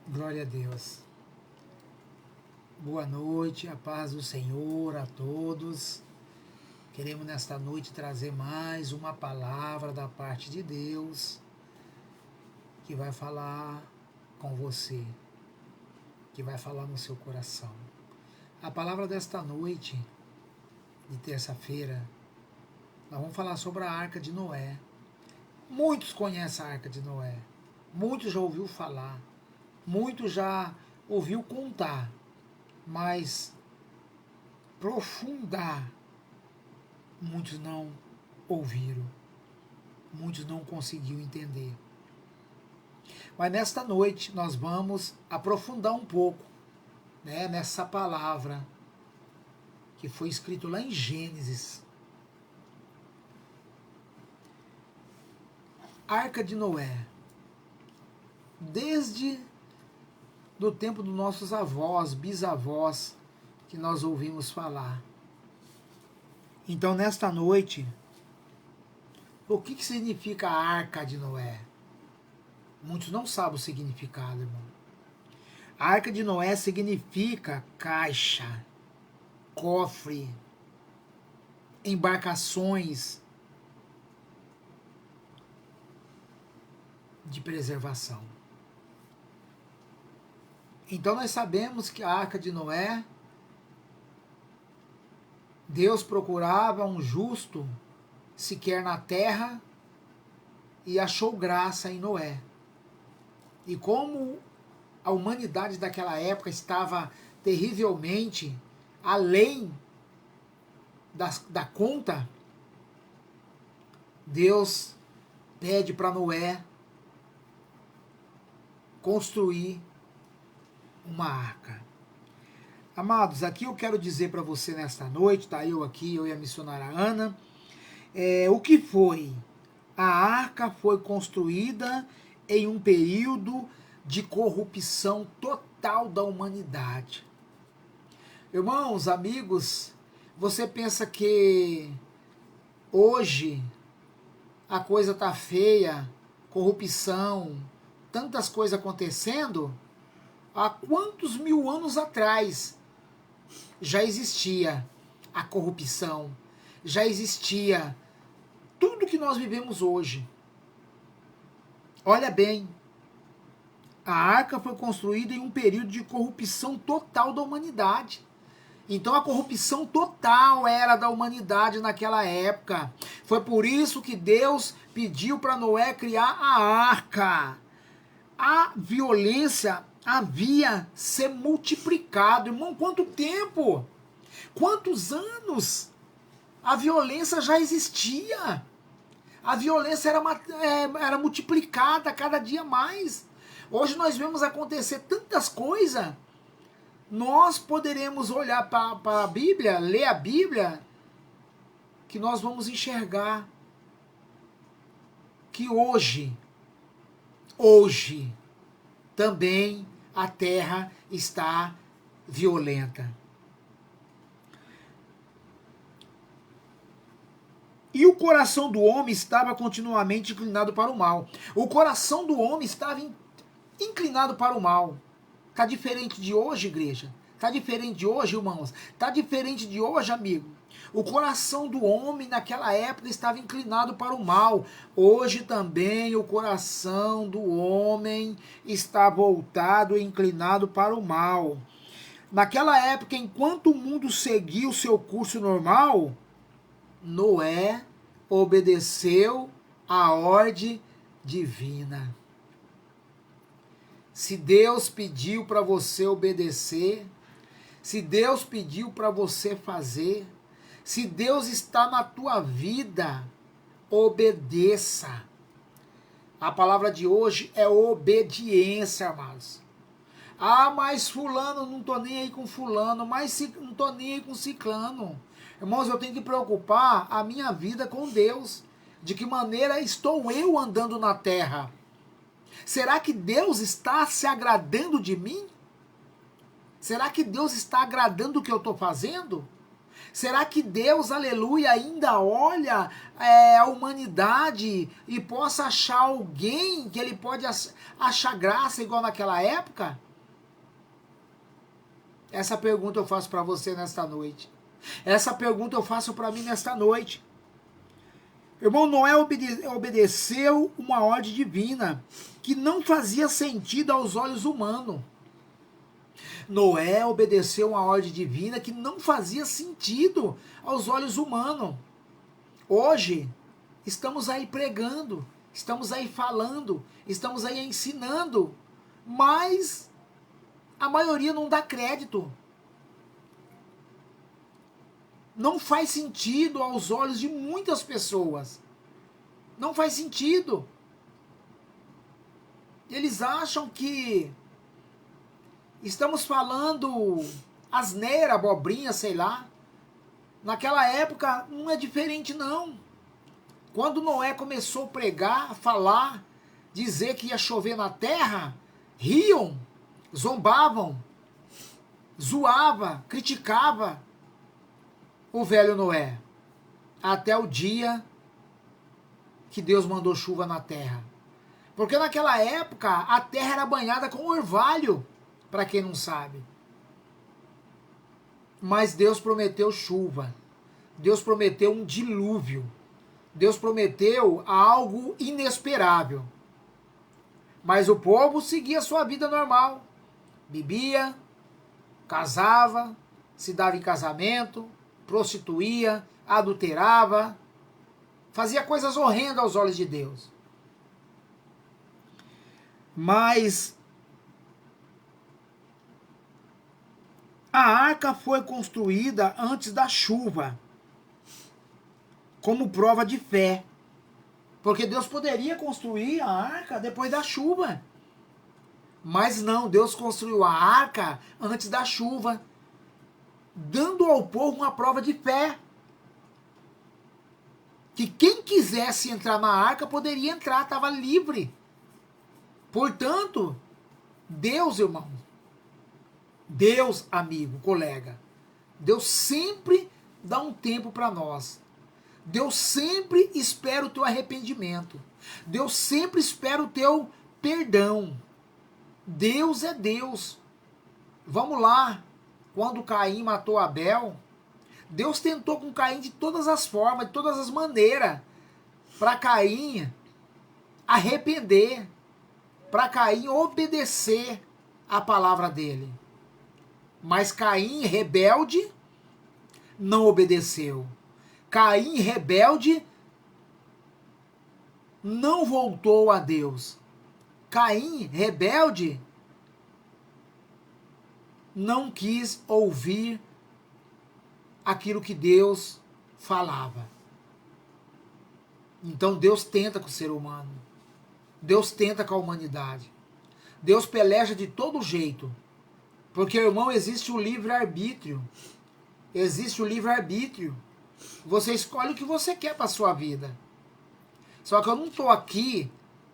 Glória a Deus. Boa noite, a paz do Senhor a todos. Queremos nesta noite trazer mais uma palavra da parte de Deus que vai falar com você, que vai falar no seu coração. A palavra desta noite, de terça-feira, nós vamos falar sobre a Arca de Noé. Muitos conhecem a Arca de Noé, muitos já ouviu falar, muitos já ouviu contar, mas profundar, muitos não ouviram, muitos não conseguiram entender. Mas nesta noite nós vamos aprofundar um pouco, né, nessa palavra que foi escrito lá em Gênesis. Arca de Noé. Desde do tempo dos nossos avós, bisavós, que nós ouvimos falar. Então, nesta noite, o que significa a Arca de Noé? Muitos não sabem o significado, irmão. A Arca de Noé significa caixa, cofre, embarcações de preservação. Então nós sabemos que a Arca de Noé, Deus procurava um justo sequer na terra e achou graça em Noé. E como a humanidade daquela época estava terrivelmente além da conta, Deus pede para Noé construir uma arca. Amados, aqui eu quero dizer para você nesta noite, tá eu aqui, eu e a missionária Ana, o que foi? A arca foi construída em um período de corrupção total da humanidade. Irmãos, amigos, você pensa que hoje a coisa tá feia, corrupção, tantas coisas acontecendo? Há quantos mil anos atrás já existia a corrupção, já existia tudo que nós vivemos hoje. Olha bem, a arca foi construída em um período de corrupção total da humanidade. Então a corrupção total era da humanidade naquela época. Foi por isso que Deus pediu para Noé criar a arca. A violência havia se multiplicado. Irmão, quanto tempo? Quantos anos? A violência já existia. A violência era multiplicada cada dia mais. Hoje nós vemos acontecer tantas coisas. Nós poderemos olhar para a Bíblia, ler a Bíblia, que nós vamos enxergar que hoje, também a terra está violenta. E o coração do homem estava continuamente inclinado para o mal. O coração do homem estava inclinado para o mal. Está diferente de hoje, igreja? Está diferente de hoje, irmãos? Está diferente de hoje, amigo? O coração do homem naquela época estava inclinado para o mal. Hoje também o coração do homem está voltado e inclinado para o mal. Naquela época, enquanto o mundo seguia o seu curso normal, Noé obedeceu à ordem divina. Se Deus pediu para você obedecer, se Deus pediu para você fazer, se Deus está na tua vida, obedeça. A palavra de hoje é obediência, amados. Ah, mas fulano, não estou nem aí com fulano, mas não estou nem aí com ciclano. Irmãos, eu tenho que preocupar a minha vida com Deus. De que maneira estou eu andando na terra? Será que Deus está se agradando de mim? Será que Deus está agradando do que eu estou fazendo? Será que Deus, aleluia, ainda olha a humanidade e possa achar alguém que ele pode achar graça igual naquela época? Essa pergunta eu faço para você nesta noite. Essa pergunta eu faço para mim nesta noite. Irmão, Noé obedeceu uma ordem divina que não fazia sentido aos olhos humanos. Noé obedeceu uma ordem divina que não fazia sentido aos olhos humanos. Hoje, estamos aí pregando, estamos aí falando, estamos aí ensinando, mas a maioria não dá crédito. Não faz sentido aos olhos de muitas pessoas. Não faz sentido. Eles acham que estamos falando asneira, abobrinha, sei lá. Naquela época não é diferente não. Quando Noé começou a pregar, a falar, dizer que ia chover na terra, riam, zombavam, zoava, criticava o velho Noé. Até o dia que Deus mandou chuva na terra. Porque naquela época a terra era banhada com orvalho, para quem não sabe. Mas Deus prometeu chuva. Deus prometeu um dilúvio. Deus prometeu algo inesperável. Mas o povo seguia sua vida normal. Bebia, casava, se dava em casamento, prostituía, adulterava, fazia coisas horrendas aos olhos de Deus. Mas a arca foi construída antes da chuva, como prova de fé. Porque Deus poderia construir a arca depois da chuva. Mas não, Deus construiu a arca antes da chuva, dando ao povo uma prova de fé. Que quem quisesse entrar na arca poderia entrar, estava livre. Portanto, Deus, irmão, Deus, amigo, colega, Deus sempre dá um tempo para nós. Deus sempre espera o teu arrependimento. Deus sempre espera o teu perdão. Deus é Deus. Vamos lá. Quando Caim matou Abel, Deus tentou com Caim de todas as formas, de todas as maneiras, para Caim arrepender, para Caim obedecer a palavra dele. Mas Caim, rebelde, não obedeceu. Caim, rebelde, não voltou a Deus. Caim, rebelde, não quis ouvir aquilo que Deus falava. Então Deus tenta com o ser humano. Deus tenta com a humanidade. Deus peleja de todo jeito. Porque, irmão, existe o livre-arbítrio. Existe o livre-arbítrio. Você escolhe o que você quer para a sua vida. Só que eu não estou aqui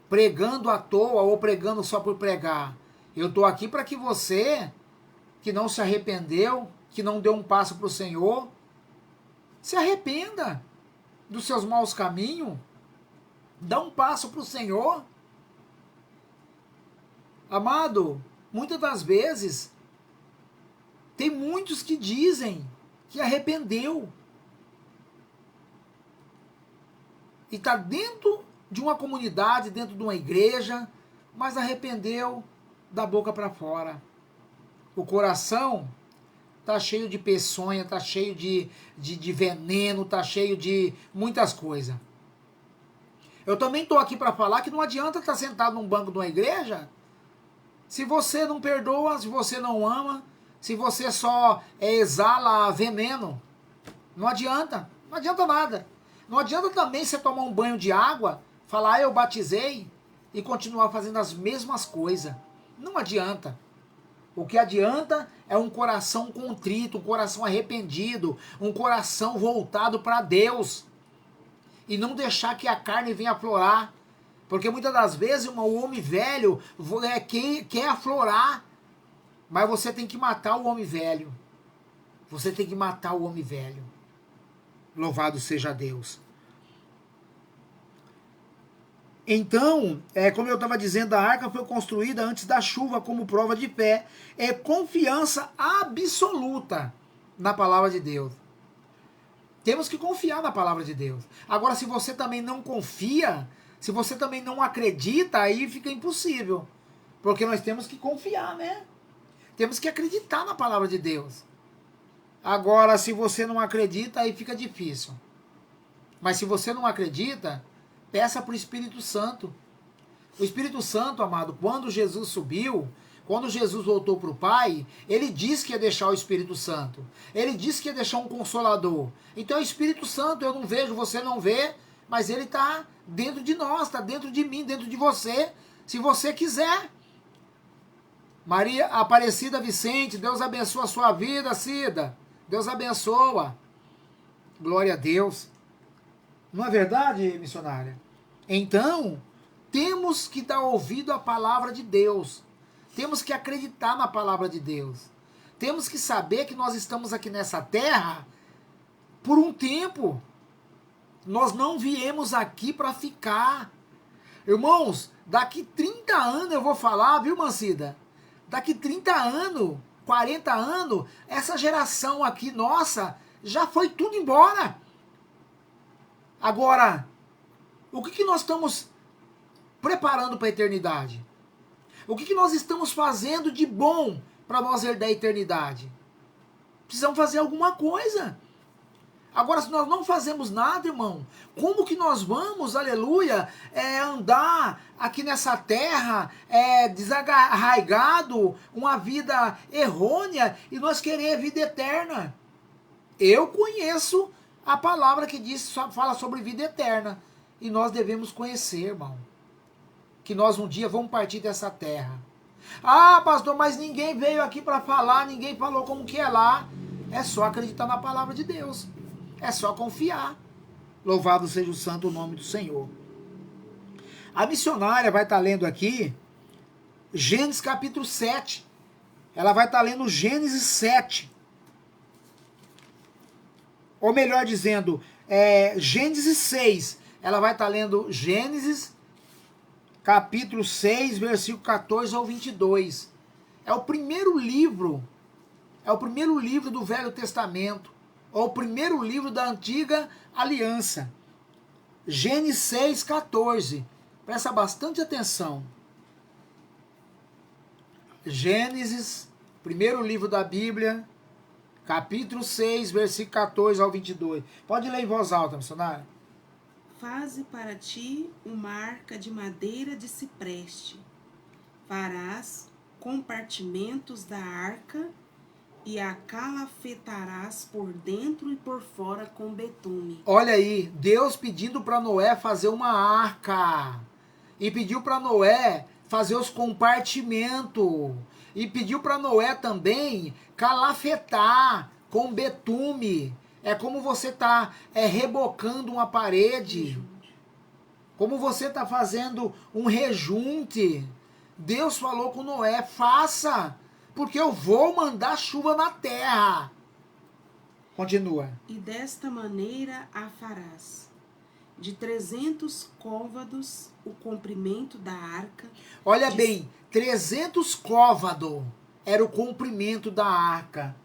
pregando à toa ou pregando só por pregar. Eu estou aqui para que você, que não se arrependeu, que não deu um passo para o Senhor, se arrependa dos seus maus caminhos, dá um passo para o Senhor. Amado, muitas das vezes, tem muitos que dizem que arrependeu. E está dentro de uma comunidade, dentro de uma igreja, mas arrependeu da boca para fora. O coração está cheio de peçonha, está cheio de veneno, está cheio de muitas coisas. Eu também estou aqui para falar que não adianta estar sentado num banco de uma igreja se você não perdoa, se você não ama, se você só exala veneno. Não adianta nada. Não adianta também você tomar um banho de água, falar eu batizei e continuar fazendo as mesmas coisas. Não adianta. O que adianta é um coração contrito, um coração arrependido, um coração voltado para Deus. E não deixar que a carne venha aflorar. Porque muitas das vezes o homem velho quer aflorar, mas você tem que matar o homem velho. Você tem que matar o homem velho. Louvado seja Deus. Então, como eu estava dizendo, a arca foi construída antes da chuva como prova de fé. É confiança absoluta na palavra de Deus. Temos que confiar na palavra de Deus. Agora, se você também não confia, se você também não acredita, aí fica impossível. Porque nós temos que confiar, né? Temos que acreditar na palavra de Deus. Agora, se você não acredita, aí fica difícil. Mas se você não acredita, peça para o Espírito Santo. O Espírito Santo, amado, quando Jesus subiu, quando Jesus voltou para o Pai, ele disse que ia deixar o Espírito Santo. Ele disse que ia deixar um Consolador. Então o Espírito Santo, eu não vejo, você não vê, mas ele está dentro de nós, está dentro de mim, dentro de você, se você quiser. Maria Aparecida Vicente, Deus abençoa a sua vida, Cida. Deus abençoa. Glória a Deus. Não é verdade, missionária? Então, temos que dar ouvido à palavra de Deus. Temos que acreditar na palavra de Deus. Temos que saber que nós estamos aqui nessa terra por um tempo. Nós não viemos aqui para ficar. Irmãos, daqui 30 anos eu vou falar, viu, Mancida? Daqui 30 anos, 40 anos, essa geração aqui nossa já foi tudo embora. Agora, o que nós estamos preparando para a eternidade? O que nós estamos fazendo de bom para nós herdar a eternidade? Precisamos fazer alguma coisa. Agora, se nós não fazemos nada, irmão, como que nós vamos, aleluia, andar aqui nessa terra desarraigado, uma vida errônea, e nós querer vida eterna? Eu conheço a palavra que diz, fala sobre vida eterna. E nós devemos conhecer, irmão. Que nós um dia vamos partir dessa terra. Ah, pastor, mas ninguém veio aqui para falar, ninguém falou como que é lá. É só acreditar na palavra de Deus. É só confiar. Louvado seja o santo nome do Senhor. A missionária vai estar lendo aqui Gênesis capítulo 7. Ela vai estar lendo Gênesis 7. Ou melhor dizendo, Gênesis 6. Ela vai estar lendo Gênesis capítulo 6, versículo 14 ao 22. É o primeiro livro do Velho Testamento. Ou o primeiro livro da Antiga Aliança. Gênesis 6, 14. Presta bastante atenção. Gênesis, primeiro livro da Bíblia, capítulo 6, versículo 14 ao 22. Pode ler em voz alta, missionário. Faze para ti uma arca de madeira de cipreste. Farás compartimentos da arca e a calafetarás por dentro e por fora com betume. Olha aí, Deus pedindo para Noé fazer uma arca. E pediu para Noé fazer os compartimentos. E pediu para Noé também calafetar com betume. É como você está rebocando uma parede. Como você está fazendo um rejunte. Deus falou com Noé, faça, porque eu vou mandar chuva na terra. Continua. E desta maneira a farás. De 300 côvados o comprimento da arca. Olha bem, 300 côvados era o comprimento da arca.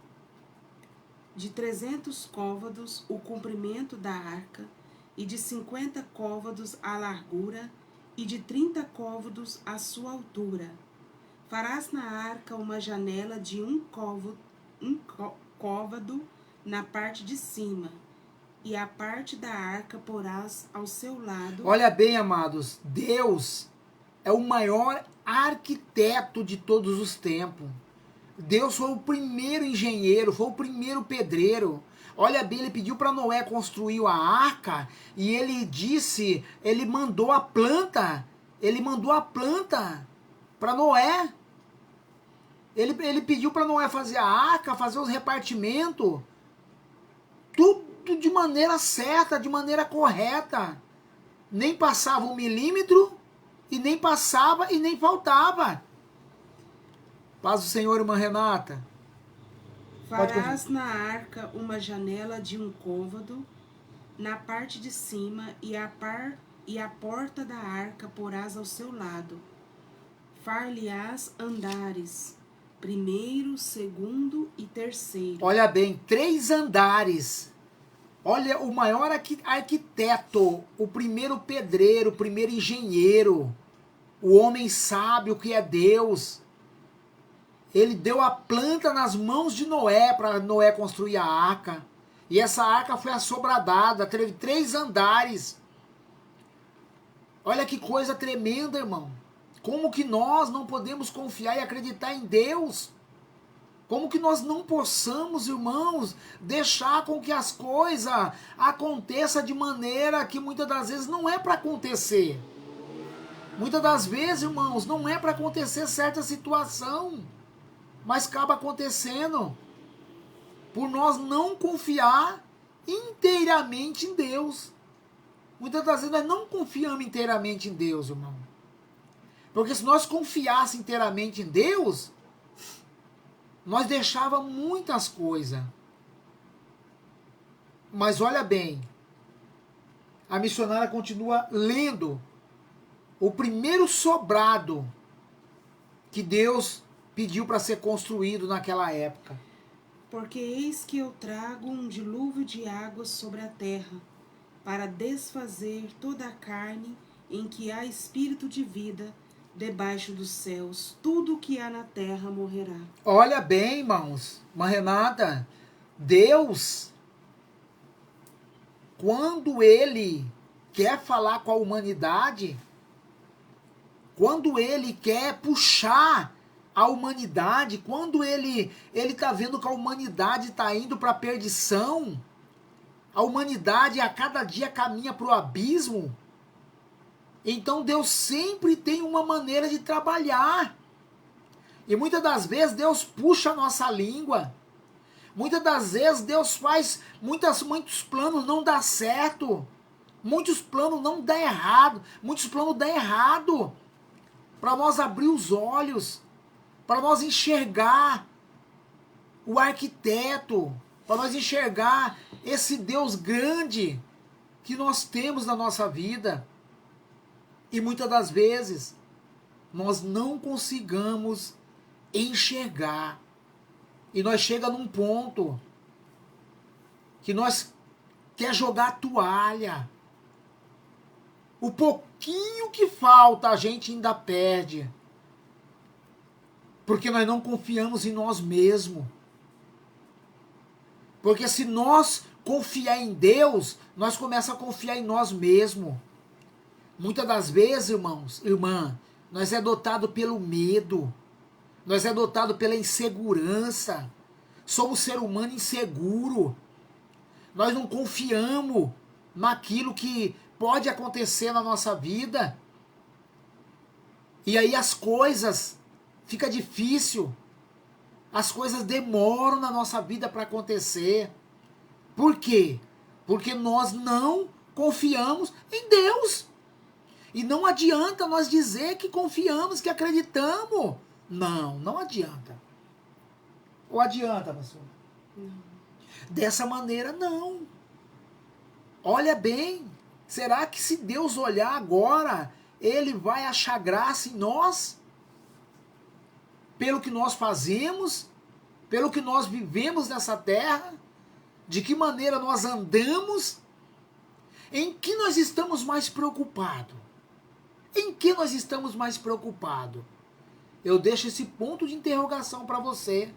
De 300 côvados o comprimento da arca, e de 50 côvados a largura, e de 30 côvados a sua altura. Farás na arca uma janela de um côvado na parte de cima, e a parte da arca porás ao seu lado. Olha bem, amados, Deus é o maior arquiteto de todos os tempos. Deus foi o primeiro engenheiro, foi o primeiro pedreiro. Olha bem, ele pediu para Noé construir a arca e ele mandou a planta para Noé. Ele pediu para Noé fazer a arca, fazer os repartimentos, tudo de maneira certa, de maneira correta. Nem passava 1 milímetro e nem passava e nem faltava. Paz do Senhor, irmã Renata. Farás na arca uma janela de um côvado na parte de cima e a porta da arca porás ao seu lado. Far-lhe-ás andares, primeiro, segundo e terceiro. Olha bem, 3 andares. Olha, o maior arquiteto, o primeiro pedreiro, o primeiro engenheiro, o homem sábio que é Deus. Ele deu a planta nas mãos de Noé para Noé construir a arca. E essa arca foi assobradada, teve 3 andares. Olha que coisa tremenda, irmão. Como que nós não podemos confiar e acreditar em Deus? Como que nós não possamos, irmãos, deixar com que as coisas aconteçam de maneira que muitas das vezes não é para acontecer. Muitas das vezes, irmãos, não é para acontecer certa situação, mas acaba acontecendo por nós não confiar inteiramente em Deus. Muitas das vezes nós não confiamos inteiramente em Deus, irmão. Porque se nós confiássemos inteiramente em Deus, nós deixávamos muitas coisas. Mas olha bem, a missionária continua lendo o primeiro sobrado que Deus pediu para ser construído naquela época. Porque eis que eu trago um dilúvio de águas sobre a terra, para desfazer toda a carne em que há espírito de vida debaixo dos céus. Tudo o que há na terra morrerá. Olha bem, irmãos, irmã Renata, Deus, quando Ele quer falar com a humanidade, quando Ele quer puxar a humanidade, quando Ele está vendo que a humanidade está indo para a perdição, a humanidade a cada dia caminha para o abismo, então Deus sempre tem uma maneira de trabalhar. E muitas das vezes Deus puxa a nossa língua. Muitas das vezes Deus faz muitos planos não dá certo. Muitos planos não dá errado. Muitos planos dá errado. Para nós abrir os olhos. Para nós enxergar o arquiteto. Para nós enxergar esse Deus grande que nós temos na nossa vida. E muitas das vezes nós não consigamos enxergar. E nós chega num ponto que nós quer jogar a toalha. O pouquinho que falta a gente ainda perde. Porque nós não confiamos em nós mesmos. Porque se nós confiar em Deus, nós começamos a confiar em nós mesmos. Muitas das vezes, irmãos, irmã, nós é dotado pelo medo. Nós é dotado pela insegurança. Somos ser humano inseguro. Nós não confiamos naquilo que pode acontecer na nossa vida. E aí as coisas ficam difíceis. As coisas demoram na nossa vida para acontecer. Por quê? Porque nós não confiamos em Deus. E não adianta nós dizer que confiamos, que acreditamos. Não, não adianta. Ou adianta, pastor? Não. Dessa maneira, não. Olha bem, será que se Deus olhar agora, Ele vai achar graça em nós? Pelo que nós fazemos? Pelo que nós vivemos nessa terra? De que maneira nós andamos? Em que nós estamos mais preocupados? Em que nós estamos mais preocupados? Eu deixo esse ponto de interrogação para você.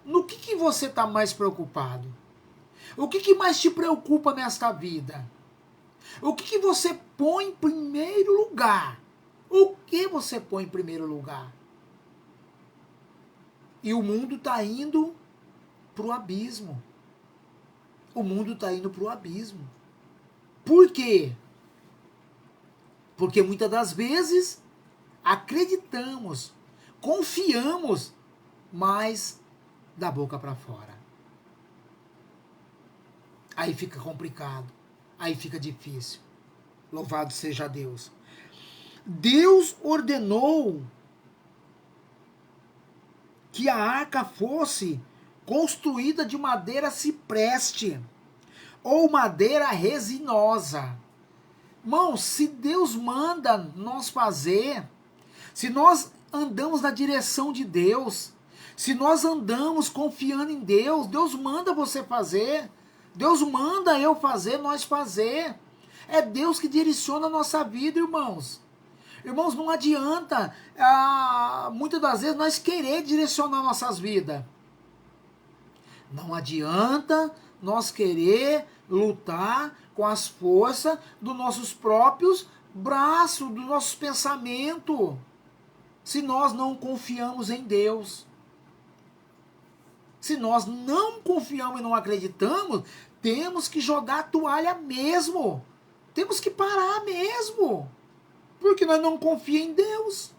No que você está mais preocupado? O que mais te preocupa nesta vida? O que você põe em primeiro lugar? O que você põe em primeiro lugar? E o mundo está indo para o abismo. O mundo está indo para o abismo. Por quê? Porque muitas das vezes acreditamos, confiamos, mas da boca para fora. Aí fica complicado, aí fica difícil. Louvado seja Deus. Deus ordenou que a arca fosse construída de madeira cipreste ou madeira resinosa. Irmão, se Deus manda nós fazer, se nós andamos na direção de Deus, se nós andamos confiando em Deus, Deus manda você fazer, Deus manda eu fazer, nós fazer. É Deus que direciona a nossa vida, irmãos. Irmãos, não adianta, muitas das vezes, nós querer direcionar nossas vidas. Não adianta nós querer lutar com as forças dos nossos próprios braços, dos nossos pensamentos, se nós não confiamos em Deus. Se nós não confiamos e não acreditamos, temos que jogar a toalha mesmo. Temos que parar mesmo. Porque nós não confiamos em Deus.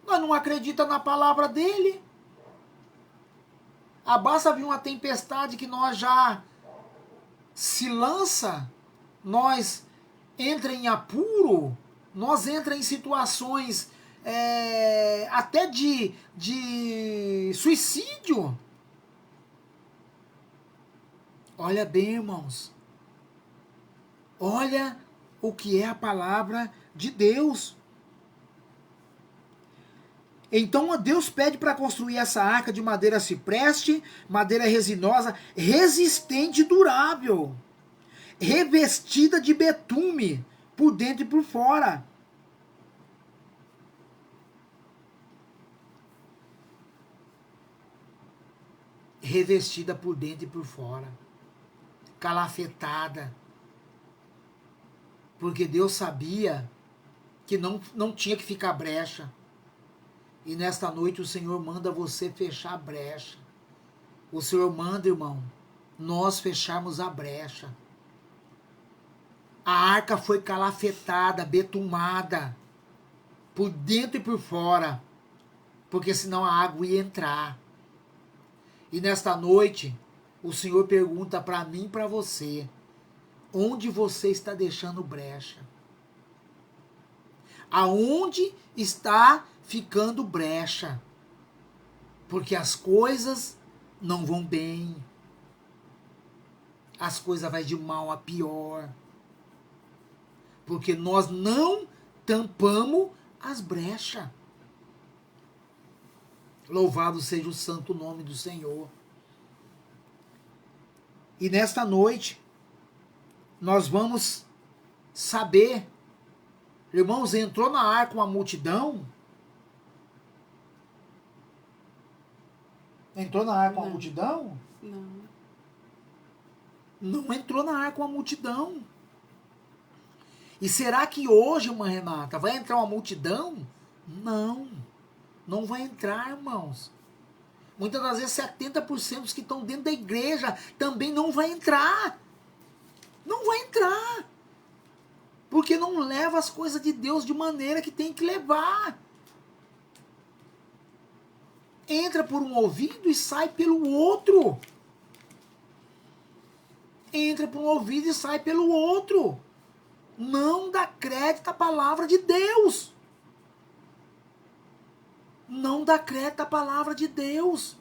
Nós não acreditamos na palavra dele. Basta vir uma tempestade que nós já se lança, nós entra em apuro, nós entra em situações até de suicídio. Olha bem, irmãos. Olha o que é a palavra de Deus. Então Deus pede para construir essa arca de madeira cipreste, madeira resinosa, resistente e durável, revestida de betume por dentro e por fora. Revestida por dentro e por fora. Calafetada. Porque Deus sabia que não tinha que ficar brecha. E nesta noite o Senhor manda você fechar a brecha. O Senhor manda, irmão, nós fecharmos a brecha. A arca foi calafetada, betumada, por dentro e por fora, porque senão a água ia entrar. E nesta noite, o Senhor pergunta para mim e para você, onde você está deixando brecha? Aonde está ficando brecha? Porque as coisas não vão bem. As coisas vão de mal a pior. Porque nós não tampamos as brechas. Louvado seja o santo nome do Senhor. E nesta noite, nós vamos saber, irmãos, entrou na arca uma multidão? Entrou na arca uma multidão? Não. Não entrou na arca uma multidão. E será que hoje, irmã Renata, vai entrar uma multidão? Não. Não vai entrar, irmãos. Muitas das vezes 70% dos que estão dentro da igreja também não vai entrar. Não vai entrar. Porque não leva as coisas de Deus de maneira que tem que levar. Entra por um ouvido e sai pelo outro. Entra por um ouvido e sai pelo outro. Não dá crédito à palavra de Deus. Não dá crédito à palavra de Deus.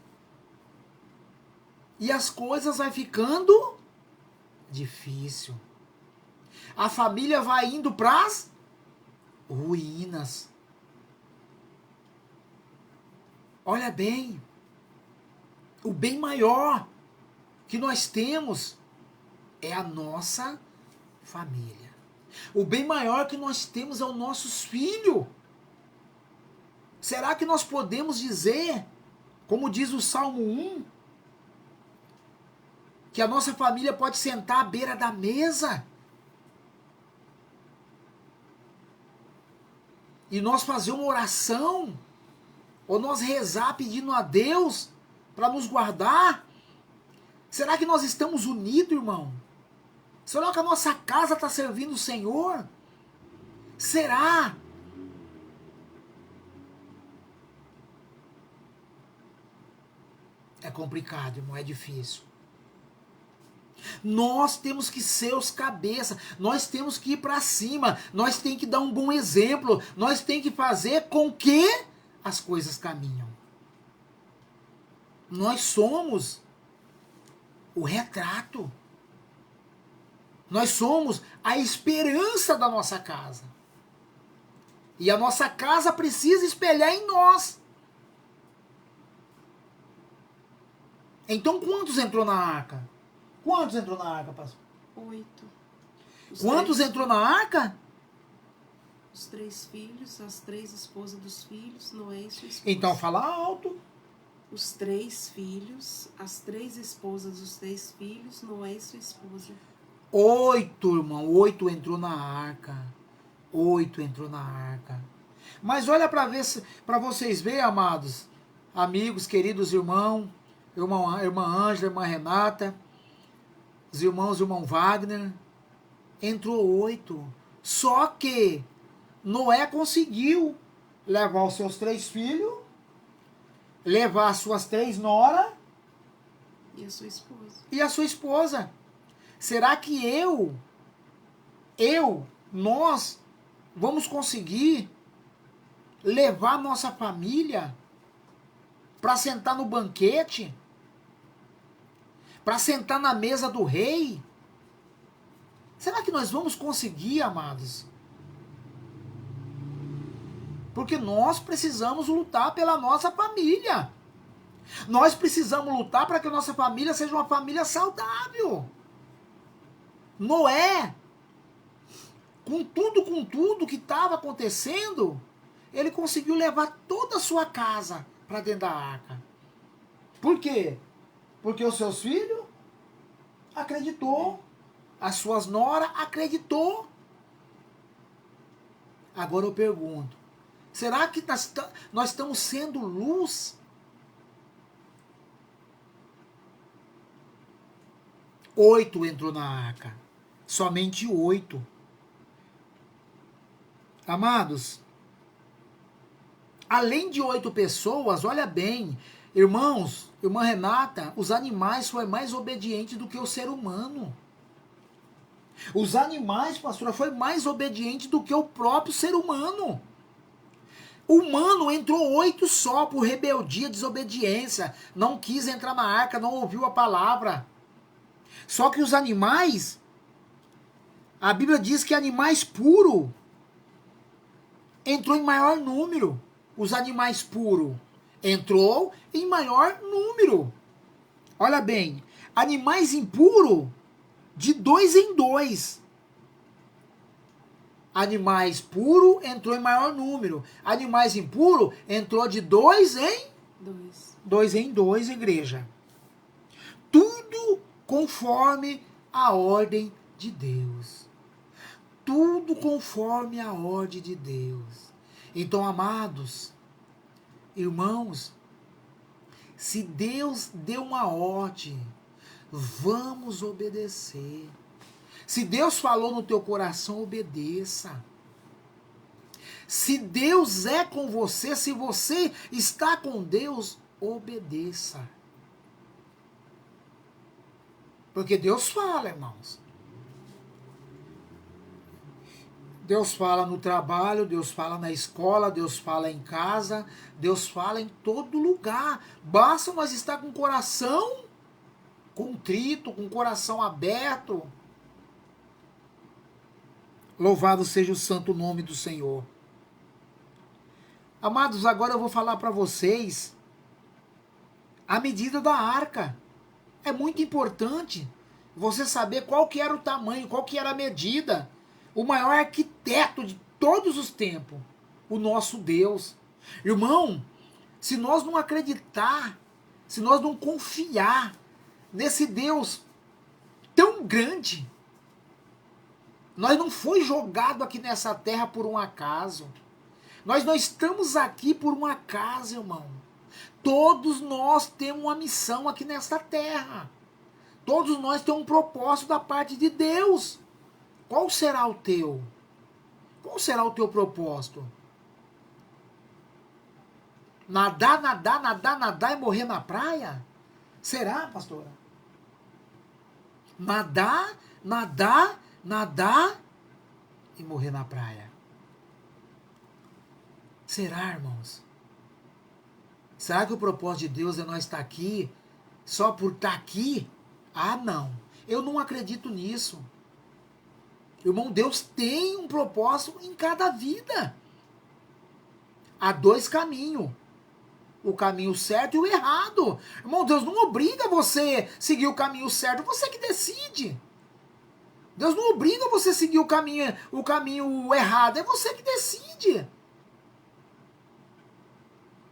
E as coisas vai ficando difícil. A família vai indo para as ruínas. Olha bem, o bem maior que nós temos é a nossa família. O bem maior que nós temos é os nossos filhos. Será que nós podemos dizer, como diz o Salmo 1, que a nossa família pode sentar à beira da mesa e nós fazer uma oração, ou nós rezar pedindo a Deus para nos guardar? Será que nós estamos unidos, irmão? Será que a nossa casa está servindo o Senhor? Será? É complicado, irmão, é difícil. Nós temos que ser os cabeças, nós temos que ir para cima, nós temos que dar um bom exemplo, nós temos que fazer com que as coisas caminham. Nós somos o retrato. Nós somos a esperança da nossa casa. E a nossa casa precisa espelhar em nós. Então, quantos entrou na arca? Quantos entrou na arca, pastor? 8. Quantos entrou na arca? Os 3 filhos, as 3 esposas dos filhos, Noé e sua esposa. Então, fala alto. Os 3 filhos, as 3 esposas dos 3 filhos, Noé e sua esposa. 8, irmão. 8 entrou na arca. 8 entrou na arca. Mas olha para vocês verem, amados, amigos, queridos irmãos, irmã Ângela, irmã Renata, os irmãos, irmão Wagner, entrou 8. Só que Noé conseguiu levar os seus 3 filhos, levar as suas 3 noras e a sua esposa. E a sua esposa. Será que nós vamos conseguir levar nossa família para sentar no banquete? Para sentar na mesa do rei? Será que nós vamos conseguir, amados? Porque nós precisamos lutar pela nossa família. Nós precisamos lutar para que a nossa família seja uma família saudável. Noé, com tudo que estava acontecendo, ele conseguiu levar toda a sua casa para dentro da arca. Por quê? Porque os seus filhos acreditou, as suas noras acreditou. Agora eu pergunto, será que nós estamos sendo luz? 8 entrou na arca. Somente 8. Amados, além de 8 pessoas, olha bem, irmãos, irmã Renata, os animais foram mais obedientes do que o ser humano. Os animais, pastora, foi mais obediente do que o próprio ser humano. O humano entrou 8 só por rebeldia, desobediência. Não quis entrar na arca, não ouviu a palavra. Só que os animais, a Bíblia diz que animais puros entrou em maior número. Os animais puros entrou em maior número. Olha bem, animais impuros, de 2 em 2. Animais puros entrou em maior número. Animais impuros entrou de 2 em 2. 2 em 2, igreja. Tudo conforme a ordem de Deus. Tudo conforme a ordem de Deus. Então, amados, irmãos, se Deus deu uma ordem, vamos obedecer. Se Deus falou no teu coração, obedeça. Se Deus é com você, se você está com Deus, obedeça. Porque Deus fala, irmãos. Deus fala no trabalho, Deus fala na escola, Deus fala em casa, Deus fala em todo lugar. Basta nós estar com o coração contrito, com o coração aberto. Louvado seja o santo nome do Senhor. Amados, agora eu vou falar para vocês a medida da arca. É muito importante você saber qual que era o tamanho, qual que era a medida. O maior arquiteto de todos os tempos, o nosso Deus. Irmão, se nós não acreditar, se nós não confiar nesse Deus tão grande, nós não foi jogado aqui nessa terra por um acaso. Nós não estamos aqui por um acaso, irmão. Todos nós temos uma missão aqui nesta terra. Todos nós temos um propósito da parte de Deus. Qual será o teu? Qual será o teu propósito? Nadar, nadar, nadar, nadar e morrer na praia? Será, pastora? Nadar, nadar, nadar e morrer na praia. Será, irmãos? Será que o propósito de Deus é nós estar aqui só por estar aqui? Ah, não, eu não acredito nisso. Irmão, Deus tem um propósito em cada vida. Há dois caminhos. O caminho certo e o errado. Irmão, Deus não obriga você a seguir o caminho certo, você que decide. Deus não obriga você a seguir o caminho errado, é você que decide.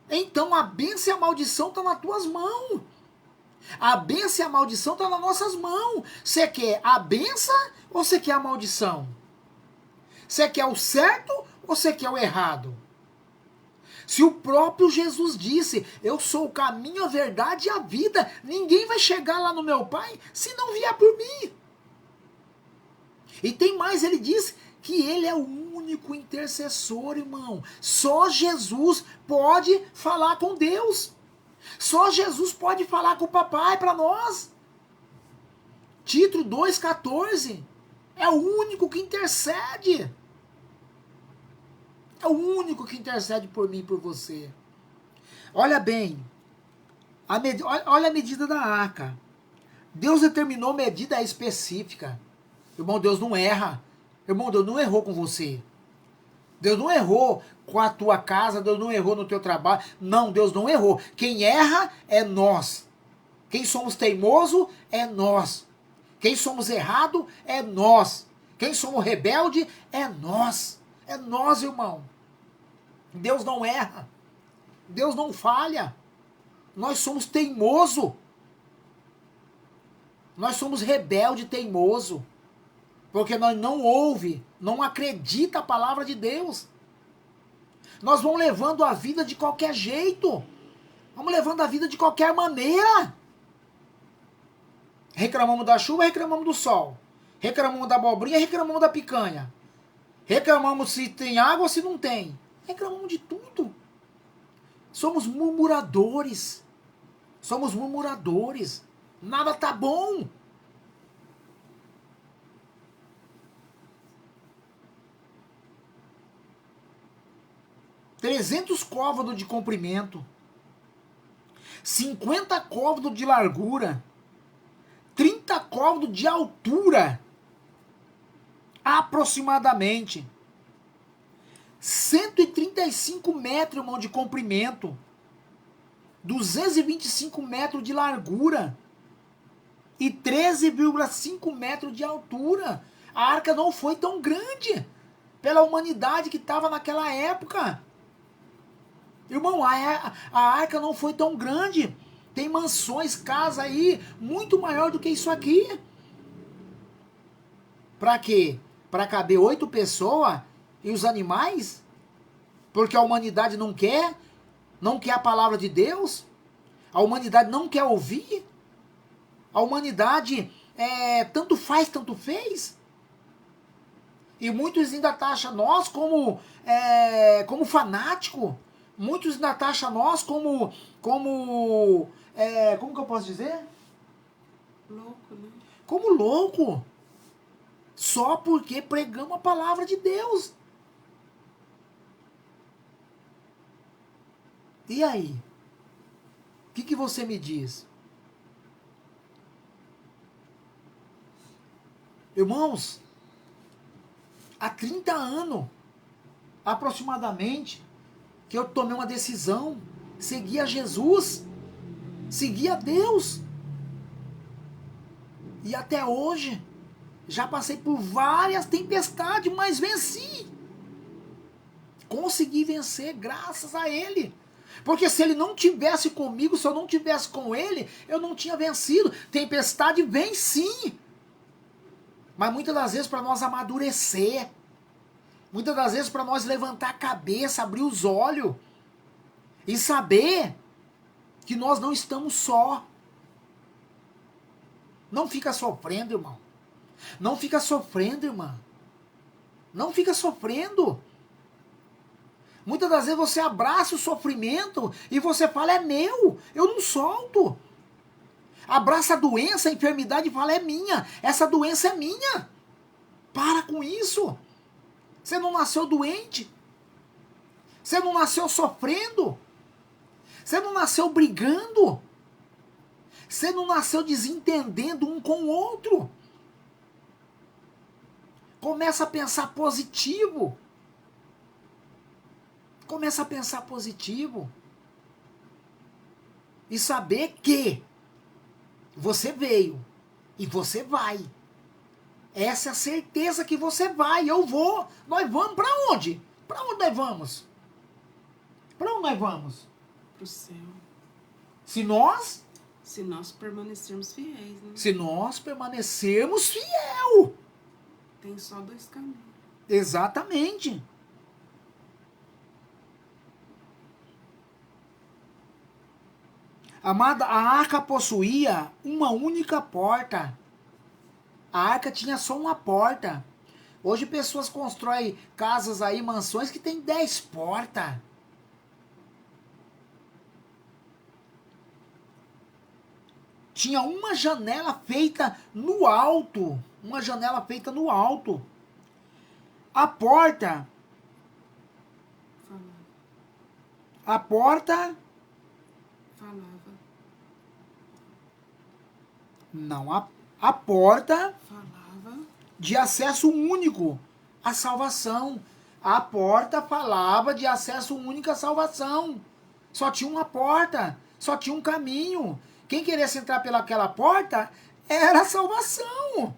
Então a bênção e a maldição estão nas tuas mãos. A bênção e a maldição estão nas nossas mãos. Você quer a bênção ou você quer a maldição? Você quer o certo ou você quer o errado? Se o próprio Jesus disse, eu sou o caminho, a verdade e a vida, ninguém vai chegar lá no meu Pai se não vier por mim. E tem mais, ele diz que ele é o único intercessor, irmão. Só Jesus pode falar com Deus. Só Jesus pode falar com o papai para nós. Tito 2,14. É o único que intercede. É o único que intercede por mim e por você. Olha bem. Olha a medida da arca. Deus determinou medida específica. Irmão, Deus não erra. Irmão, Deus não errou com você. Deus não errou com a tua casa, Deus não errou no teu trabalho. Não, Deus não errou. Quem erra é nós. Quem somos teimoso é nós. Quem somos errado é nós. Quem somos rebelde é nós. É nós, irmão. Deus não erra. Deus não falha. Nós somos teimoso. Nós somos rebelde e teimoso. Porque nós não ouve, não acredita a palavra de Deus. Nós vamos levando a vida de qualquer jeito. Vamos levando a vida de qualquer maneira. Reclamamos da chuva, reclamamos do sol. Reclamamos da abobrinha, reclamamos da picanha. Reclamamos se tem água ou se não tem. Reclamamos de tudo. Somos murmuradores. Somos murmuradores. Nada tá bom. $300 côvados de comprimento, 50 côvados de largura, 30 côvados de altura, aproximadamente, 135 metros, irmão, de comprimento, 225 metros de largura e 13,5 metros de altura. A arca não foi tão grande pela humanidade que estava naquela época. Irmão, a arca não foi tão grande. Tem mansões, casa aí, muito maior do que isso aqui. Pra quê? Pra caber 8 pessoas e os animais? Porque a humanidade não quer a palavra de Deus? A humanidade não quer ouvir? A humanidade tanto faz, tanto fez? E muitos ainda taxam nós como fanático. Muitos ainda taxam nós como que eu posso dizer? Louco, né? Como louco. Só porque pregamos a palavra de Deus. E aí? O que você me diz? Irmãos, há 30 anos, aproximadamente, que eu tomei uma decisão, seguir a Jesus, seguir a Deus. E até hoje, já passei por várias tempestades, mas venci. Consegui vencer graças a Ele. Porque se Ele não tivesse comigo, se eu não tivesse com Ele, eu não tinha vencido. Tempestade vem sim. Mas muitas das vezes para nós amadurecer, muitas das vezes para nós levantar a cabeça, abrir os olhos e saber que nós não estamos só. Não fica sofrendo, irmão. Não fica sofrendo, irmã. Não fica sofrendo. Muitas das vezes você abraça o sofrimento e você fala, é meu, eu não solto. Abraça a doença, a enfermidade e fala, é minha, essa doença é minha. Para com isso. Você não nasceu doente. Você não nasceu sofrendo. Você não nasceu brigando. Você não nasceu desentendendo um com o outro. Começa a pensar positivo. Começa a pensar positivo. E saber que você veio e você vai. Essa é a certeza que você vai. Eu vou. Nós vamos para onde? Para onde nós vamos? Para onde nós vamos? Para o céu. Se nós permanecermos fiéis, né? Se nós permanecermos fiel. Tem só 2 caminhos. Exatamente. Amada, a arca possuía uma única porta. A arca tinha só uma porta. Hoje pessoas constroem casas aí, mansões que tem 10 portas. Tinha uma janela feita no alto. Uma janela feita no alto. A porta. Falava. A porta. Falava. Não, a porta Falava. de acesso único à salvação. A porta falava de acesso único à salvação. Só tinha uma porta. Só tinha um caminho. Quem quisesse entrar pelaquela porta era a salvação.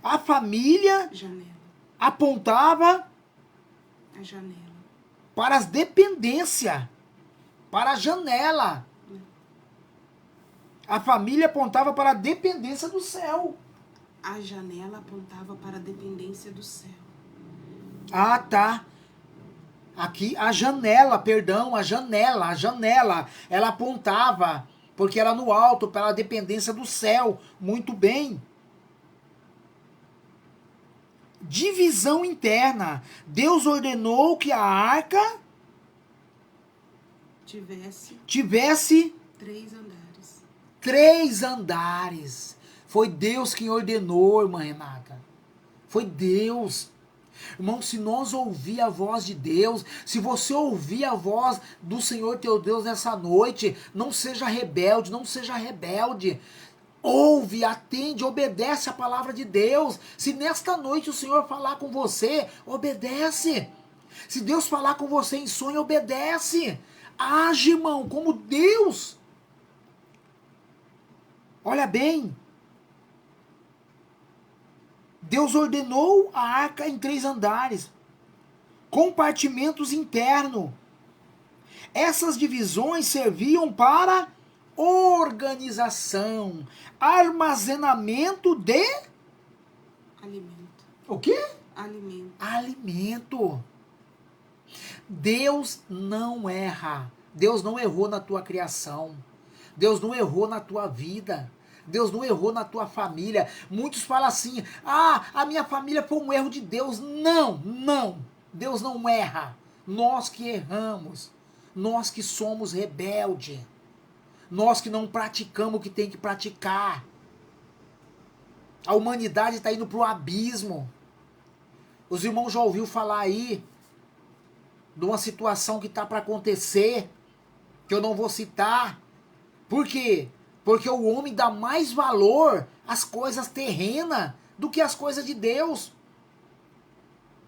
A família Janela. apontava A janela. para as dependências, para a janela. A família apontava para a dependência do céu. A janela apontava para a dependência do céu. Ah, tá. Aqui a janela, perdão, a janela, ela apontava, porque era no alto, para a dependência do céu. Muito bem. Divisão interna. Deus ordenou que a arca tivesse 3 andares. 3 andares. Foi Deus quem ordenou, irmã Renata. Foi Deus. Irmão, se nós ouvir a voz de Deus, se você ouvir a voz do Senhor teu Deus nessa noite, não seja rebelde, não seja rebelde. Ouve, atende, obedece a palavra de Deus. Se nesta noite o Senhor falar com você, obedece. Se Deus falar com você em sonho, obedece. Age, irmão, como Deus. Olha bem. Deus ordenou a arca em 3 andares. Compartimentos internos. Essas divisões serviam para organização, armazenamento de alimento. O quê? Alimento. Alimento. Deus não erra. Deus não errou na tua criação. Deus não errou na tua vida. Deus não errou na tua família. Muitos falam assim: ah, a minha família foi um erro de Deus. Não, não. Deus não erra. Nós que erramos. Nós que somos rebeldes. Nós que não praticamos o que tem que praticar. A humanidade está indo para o abismo. Os irmãos já ouviram falar aí de uma situação que está para acontecer, que eu não vou citar. Por quê? Porque o homem dá mais valor às coisas terrenas do que às coisas de Deus.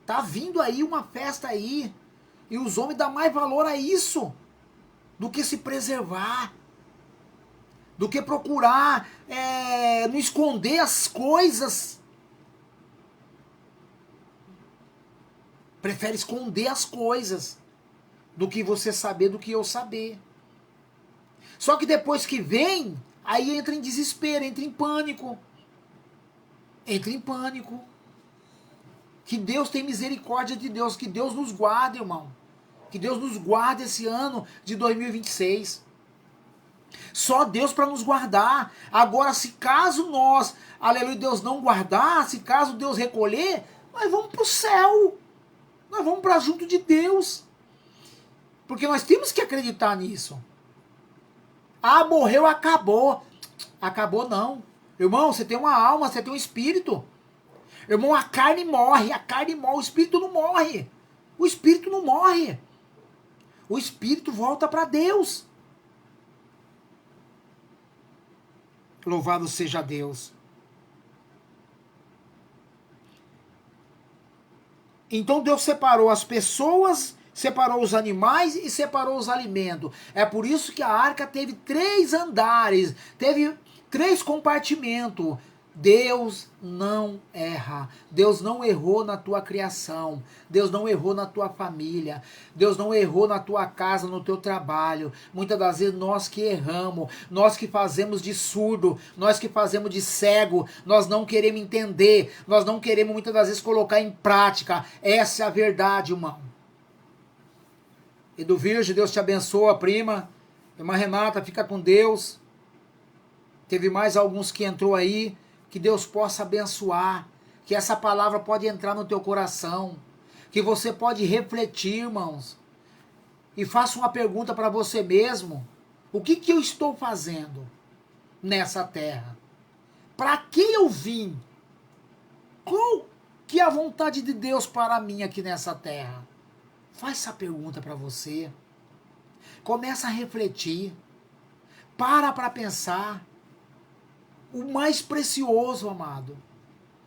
Tá vindo aí uma festa aí, e os homens dão mais valor a isso do que se preservar, do que procurar não esconder as coisas. Prefere esconder as coisas do que você saber, do que eu saber. Só que depois que vem, aí entra em desespero, entra em pânico. Entra em pânico. Que Deus tenha misericórdia de Deus, que Deus nos guarde, irmão. Que Deus nos guarde esse ano de 2026. Só Deus para nos guardar. Agora, se caso nós, aleluia, Deus não guardar, se caso Deus recolher, nós vamos para o céu. Nós vamos para junto de Deus. Porque nós temos que acreditar nisso. Ah, morreu, acabou. Acabou não. Irmão, você tem uma alma, você tem um espírito. Irmão, a carne morre, o espírito não morre. O espírito não morre. O espírito volta para Deus. Louvado seja Deus. Então Deus separou as pessoas, separou os animais e separou os alimentos. É por isso que a arca teve 3 andares, teve 3 compartimentos. Deus não erra. Deus não errou na tua criação. Deus não errou na tua família. Deus não errou na tua casa, no teu trabalho. Muitas das vezes nós que erramos, nós que fazemos de surdo, nós que fazemos de cego, nós não queremos entender, nós não queremos muitas das vezes colocar em prática. Essa é a verdade, irmão. Edu Virgem, Deus te abençoa, prima. Irmã Renata, fica com Deus. Teve mais alguns que entrou aí. Que Deus possa abençoar, que essa palavra pode entrar no teu coração, que você pode refletir, irmãos, e faça uma pergunta para você mesmo: o que eu estou fazendo nessa terra? Para que eu vim? Qual que é a vontade de Deus para mim aqui nessa terra? Faz essa pergunta para você, começa a refletir, para pensar. O mais precioso, amado,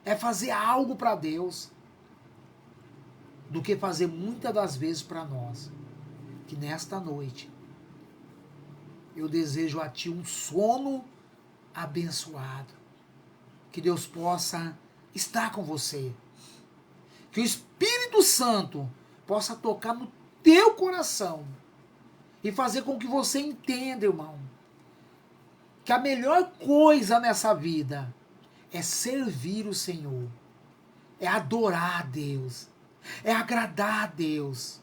é fazer algo para Deus do que fazer muitas das vezes para nós. Que nesta noite eu desejo a ti um sono abençoado. Que Deus possa estar com você. Que o Espírito Santo possa tocar no teu coração e fazer com que você entenda, irmão, que a melhor coisa nessa vida é servir o Senhor, é adorar a Deus, é agradar a Deus,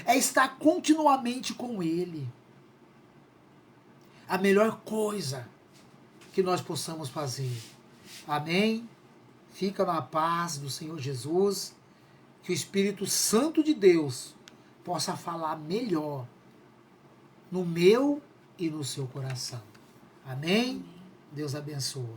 é estar continuamente com Ele. A melhor coisa que nós possamos fazer. Amém? Fica na paz do Senhor Jesus, que o Espírito Santo de Deus possa falar melhor no meu e no seu coração. Amém? Deus abençoa.